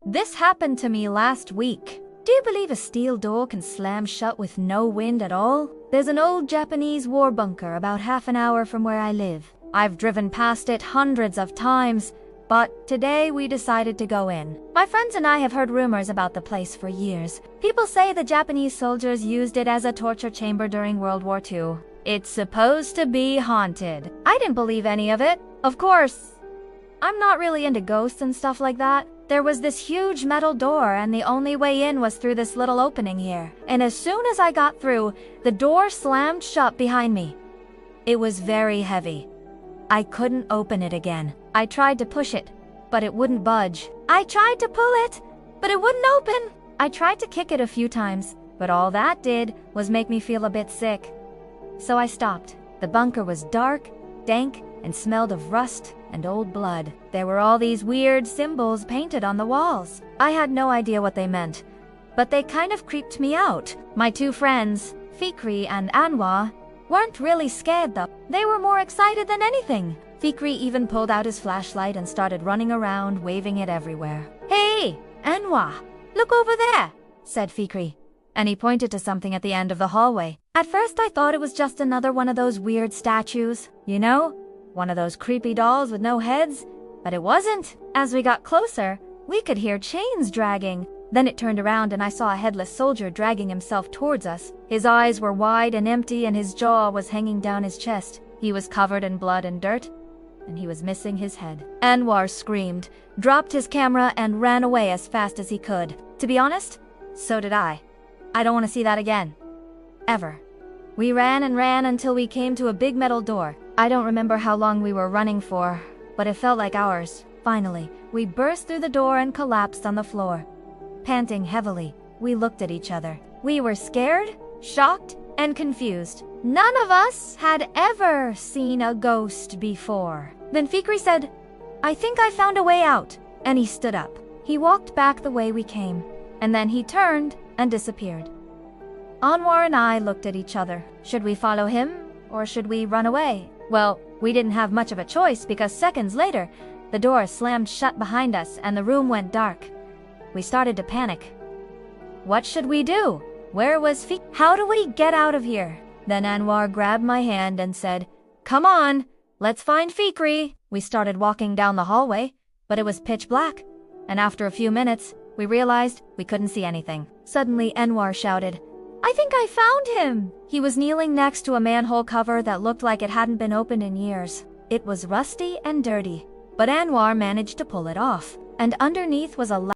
This happened to me last week. Do you believe a steel door can slam shut with no wind at all? There's an old Japanese war bunker about half an hour from where I live. I've driven past it hundreds of times, but today we decided to go in. My friends and I have heard rumors about the place for years. People say the Japanese soldiers used it as a torture chamber during World War II. It's supposed to be haunted. I didn't believe any of it. Of course, I'm not really into ghosts and stuff like that. There was this huge metal door and the only way in was through this little opening here. And as soon as I got through, the door slammed shut behind me. It was very heavy. I couldn't open it again. I tried to push it, but it wouldn't budge. I tried to pull it, but it wouldn't open. I tried to kick it a few times, but all that did was make me feel a bit sick. So I stopped. The bunker was dark, dank, and smelled of rust and old blood. There were all these weird symbols painted on the walls. I had no idea what they meant, but they kind of creeped me out. My two friends, Fikri and Anwar, weren't really scared though. They were more excited than anything. Fikri even pulled out his flashlight and started running around, waving it everywhere. "Hey, Anwar, look over there," said Fikri, and he pointed to something at the end of the hallway. At first I thought it was just another one of those weird statues, you know? One of those creepy dolls with no heads, but it wasn't. As we got closer, we could hear chains dragging. Then it turned around and I saw a headless soldier dragging himself towards us. His eyes were wide and empty and his jaw was hanging down his chest. He was covered in blood and dirt, and he was missing his head. Anwar screamed, dropped his camera, and ran away as fast as he could. To be honest, so did I. I don't want to see that again. Ever. We ran and ran until we came to a big metal door. I don't remember how long we were running for, but it felt like hours. Finally, we burst through the door and collapsed on the floor. Panting heavily, we looked at each other. We were scared, shocked, and confused. None of us had ever seen a ghost before. Then Fikri said, "I think I found a way out," and he stood up. He walked back the way we came, and then he turned and disappeared. Anwar and I looked at each other. Should we follow him, or should we run away? Well, we didn't have much of a choice because seconds later, the door slammed shut behind us and the room went dark. We started to panic. What should we do? Where was Fikri? How do we get out of here? Then Anwar grabbed my hand and said, "Come on, let's find Fikri." We started walking down the hallway, but it was pitch black. And after a few minutes, we realized we couldn't see anything. Suddenly, Anwar shouted, "I think I found him!" He was kneeling next to a manhole cover that looked like it hadn't been opened in years. It was rusty and dirty, but Anwar managed to pull it off, and underneath was a